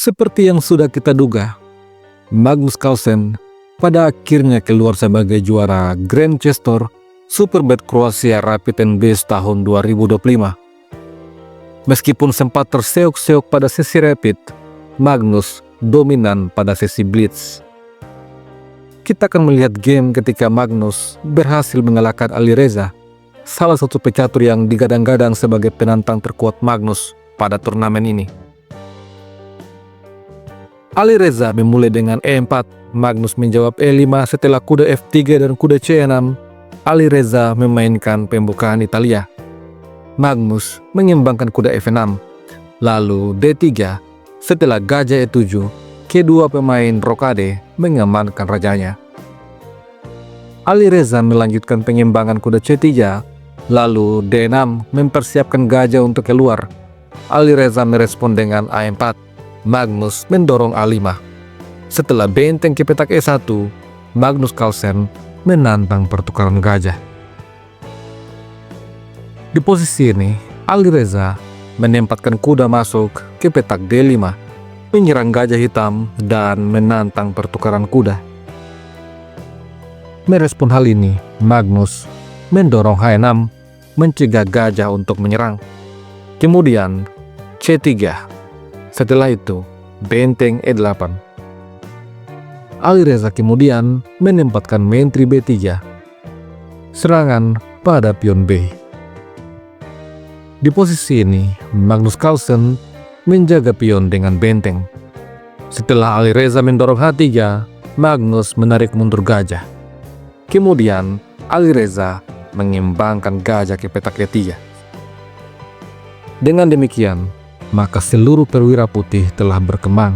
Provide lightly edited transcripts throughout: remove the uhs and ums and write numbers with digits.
Seperti yang sudah kita duga, Magnus Carlsen pada akhirnya keluar sebagai juara Grand Chester Superbad Croatia Rapid and Base tahun 2025. Meskipun sempat terseok-seok pada sesi Rapid, Magnus dominan pada sesi Blitz. Kita akan melihat game ketika Magnus berhasil mengalahkan Alireza, salah satu pecatur yang digadang-gadang sebagai penantang terkuat Magnus pada turnamen ini. Alireza memulai dengan E4, Magnus menjawab E5 setelah kuda F3 dan kuda C6. Alireza memainkan pembukaan Italia. Magnus mengembangkan kuda F6, lalu D3 setelah gajah E7, kedua pemain rokade mengamankan rajanya. Alireza melanjutkan pengembangan kuda C3, lalu D6 mempersiapkan gajah untuk keluar. Alireza merespon dengan A4, Magnus mendorong A5. Setelah benteng ke petak E1, Magnus Carlsen menantang pertukaran gajah. Di posisi ini, Alireza menempatkan kuda masuk ke petak D5, menyerang gajah hitam dan menantang pertukaran kuda. Merespon hal ini, Magnus mendorong H6, mencegah gajah untuk menyerang. Kemudian C3. Setelah itu, benteng E8. Alireza kemudian menempatkan menteri B3, serangan pada pion B. Di posisi ini, Magnus Carlsen menjaga pion dengan benteng. Setelah Alireza mendorong H3, Magnus menarik mundur gajah. Kemudian, Alireza mengembangkan gajah ke petak E3. Dengan demikian, maka seluruh perwira putih telah berkembang.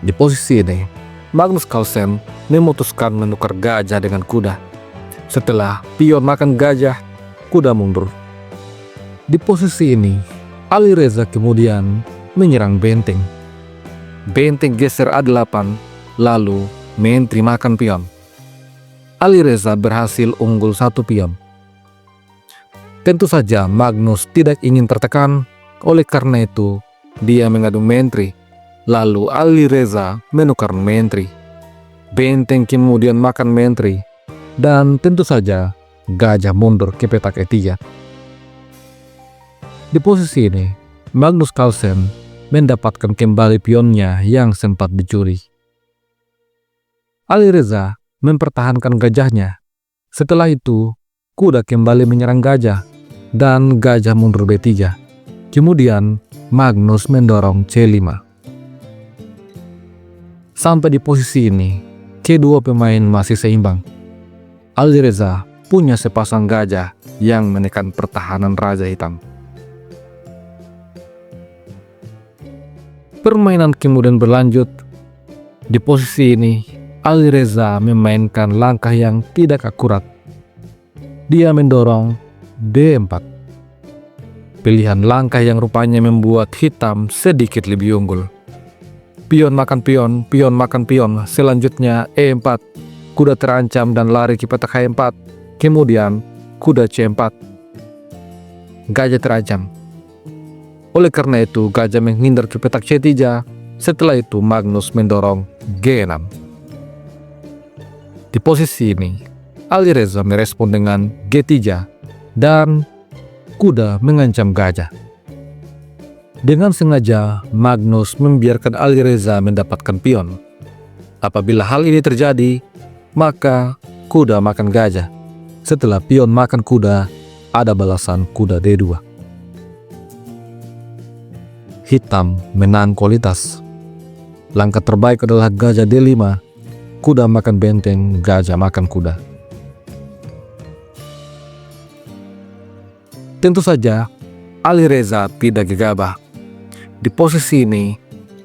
Di posisi ini, Magnus Carlsen memutuskan menukar gajah dengan kuda. Setelah pion makan gajah, kuda mundur. Di posisi ini, Alireza kemudian menyerang benteng. Benteng geser A8, lalu menteri makan pion. Alireza berhasil unggul satu pion. Tentu saja Magnus tidak ingin tertekan, oleh karena itu dia mengadu menteri. Lalu Alireza menukar menteri. Benteng kemudian makan menteri, dan tentu saja gajah mundur ke petak E3. Di posisi ini, Magnus Carlsen mendapatkan kembali pionnya yang sempat dicuri. Alireza mempertahankan gajahnya. Setelah itu, kuda kembali menyerang gajah, dan gajah mundur B3. Kemudian, Magnus mendorong C5. Sampai di posisi ini, kedua pemain masih seimbang. Alireza punya sepasang gajah yang menekan pertahanan Raja Hitam. Permainan kemudian berlanjut. Di posisi ini, Alireza memainkan langkah yang tidak akurat. Dia mendorong D4. Pilihan langkah yang rupanya membuat hitam sedikit lebih unggul. Pion makan pion, pion makan pion. Selanjutnya E4. Kuda terancam dan lari ke petak H4. Kemudian kuda C4. Gajah terancam. Oleh karena itu, gajah menghindar ke petak C3. Setelah itu, Magnus mendorong G6. Di posisi ini, Alireza merespon dengan G3 dan kuda mengancam gajah. Dengan sengaja, Magnus membiarkan Alireza mendapatkan pion. Apabila hal ini terjadi, maka kuda makan gajah. Setelah pion makan kuda, ada balasan kuda D2. Hitam menang kualitas. Langkah terbaik adalah gajah D5. Kuda makan benteng, gajah makan kuda. Tentu saja, Alireza tidak gegabah. Di posisi ini,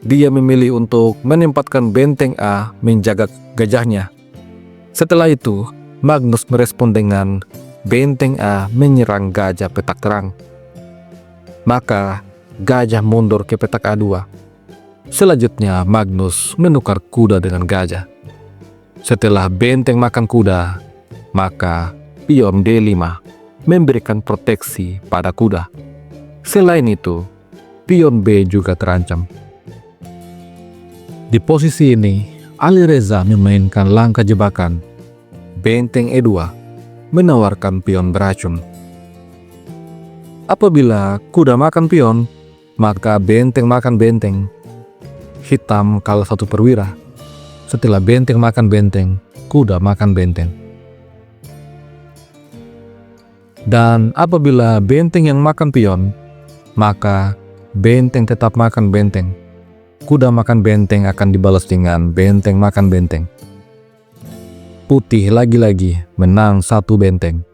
dia memilih untuk menempatkan benteng A menjaga gajahnya. Setelah itu, Magnus merespon dengan benteng A menyerang gajah petak terang. Maka, gajah mundur ke petak A2. Selanjutnya, Magnus menukar kuda dengan gajah. Setelah benteng makan kuda, maka pion D5 memberikan proteksi pada kuda. Selain itu, pion B juga terancam. Di posisi ini, Alireza memainkan langkah jebakan. Benteng E2 menawarkan pion beracun. Apabila kuda makan pion, maka benteng makan benteng. Hitam kalah satu perwira. Setelah benteng makan benteng, kuda makan benteng. Dan apabila benteng yang makan pion, maka benteng tetap makan benteng. Kuda makan benteng akan dibalas dengan benteng makan benteng. Putih lagi-lagi menang satu benteng.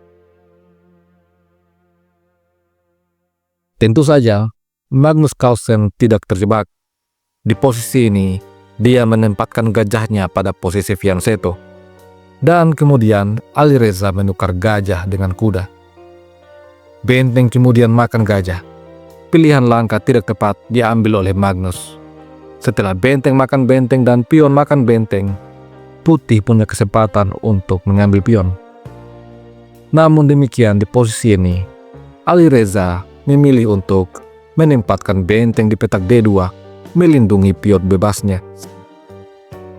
Tentu saja, Magnus Carlsen tidak terjebak. Di posisi ini, dia menempatkan gajahnya pada posisi fianchetto. Dan kemudian Alireza menukar gajah dengan kuda. Benteng kemudian makan gajah. Pilihan langkah tidak tepat diambil oleh Magnus. Setelah benteng makan benteng dan pion makan benteng, putih punya kesempatan untuk mengambil pion. Namun demikian di posisi ini, Alireza memilih untuk menempatkan benteng di petak D2, melindungi pion bebasnya.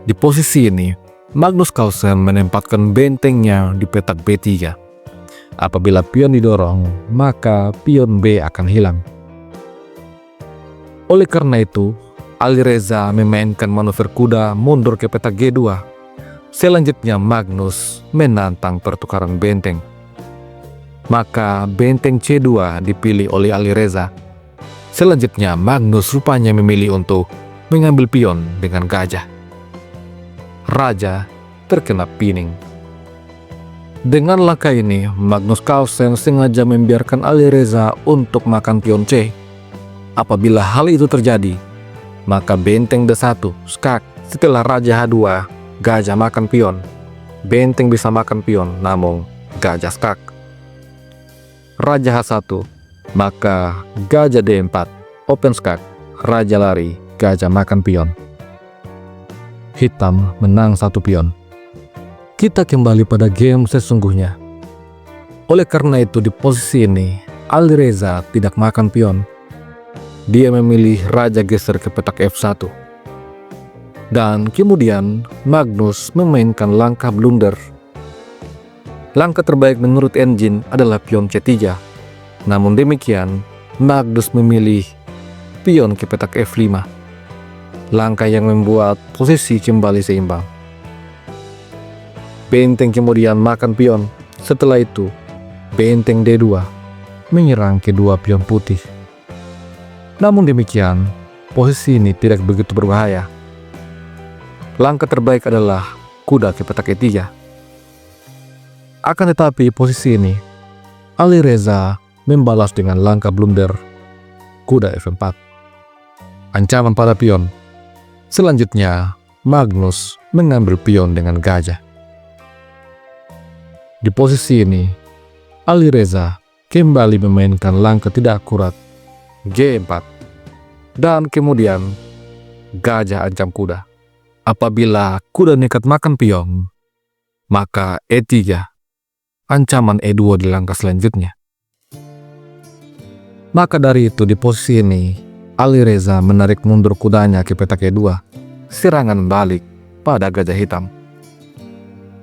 Di posisi ini, Magnus Carlsen menempatkan bentengnya di petak B3. Apabila pion didorong, maka pion B akan hilang. Oleh karena itu, Alireza memainkan manuver kuda mundur ke petak G2. Selanjutnya Magnus menantang pertukaran benteng. Maka benteng C2 dipilih oleh Alireza. Selanjutnya Magnus rupanya memilih untuk mengambil pion dengan gajah. Raja terkena pining. Dengan langkah ini, Magnus Carlsen sengaja membiarkan Alireza untuk makan pion C. Apabila hal itu terjadi, maka benteng D1 skak. Setelah Raja H2, gajah makan pion. Benteng bisa makan pion, namun gajah skak. Raja H1, maka gajah D4, open skak. Raja lari, gajah makan pion. Hitam menang satu pion. Kita kembali pada game sesungguhnya. Oleh karena itu di posisi ini, Alireza tidak makan pion. Dia memilih raja geser ke petak F1. Dan kemudian Magnus memainkan langkah blunder. Langkah terbaik menurut engine adalah pion C3. Namun demikian, Magnus memilih pion ke petak F5. Langkah yang membuat posisi kembali seimbang. Benteng kemudian makan pion. Setelah itu, benteng D2 menyerang kedua pion putih. Namun demikian, posisi ini tidak begitu berbahaya. Langkah terbaik adalah kuda ke petak E3. Akan tetapi posisi ini, Alireza membalas dengan langkah blunder kuda F4. Ancaman pada pion. Selanjutnya, Magnus mengambil pion dengan gajah. Di posisi ini, Alireza kembali memainkan langkah tidak akurat G4, dan kemudian gajah ancam kuda. Apabila kuda nekat makan pion, maka E3, ancaman E2 di langkah selanjutnya. Maka dari itu di posisi ini, Alireza menarik mundur kudanya ke petak E2, serangan balik pada gajah hitam.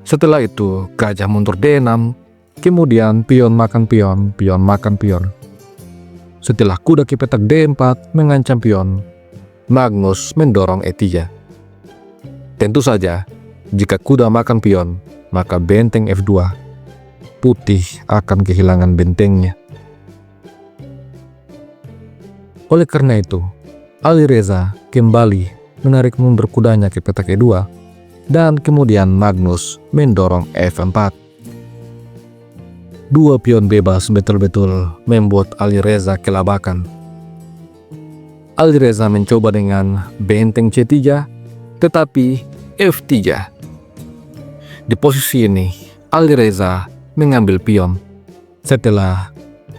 Setelah itu, gajah mundur D6, kemudian pion makan pion, pion makan pion. Setelah kuda ke petak D4 mengancam pion, Magnus mendorong E3. Tentu saja, jika kuda makan pion, maka benteng F2, putih akan kehilangan bentengnya. Oleh karena itu, Alireza kembali menarik mundur kudanya ke petak E2, dan kemudian Magnus mendorong F4. Dua pion bebas betul-betul membuat Alireza kelabakan. Alireza mencoba dengan benteng C3, tetapi F3. Di posisi ini, Alireza mengambil pion. Setelah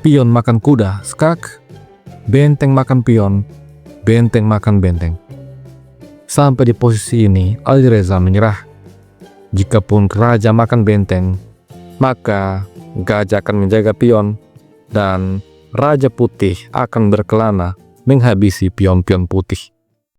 pion makan kuda, skak, benteng makan pion, benteng makan benteng. Sampai di posisi ini, Alireza menyerah. Jikapun raja makan benteng, maka gajah akan menjaga pion, dan raja putih akan berkelana menghabisi pion-pion putih.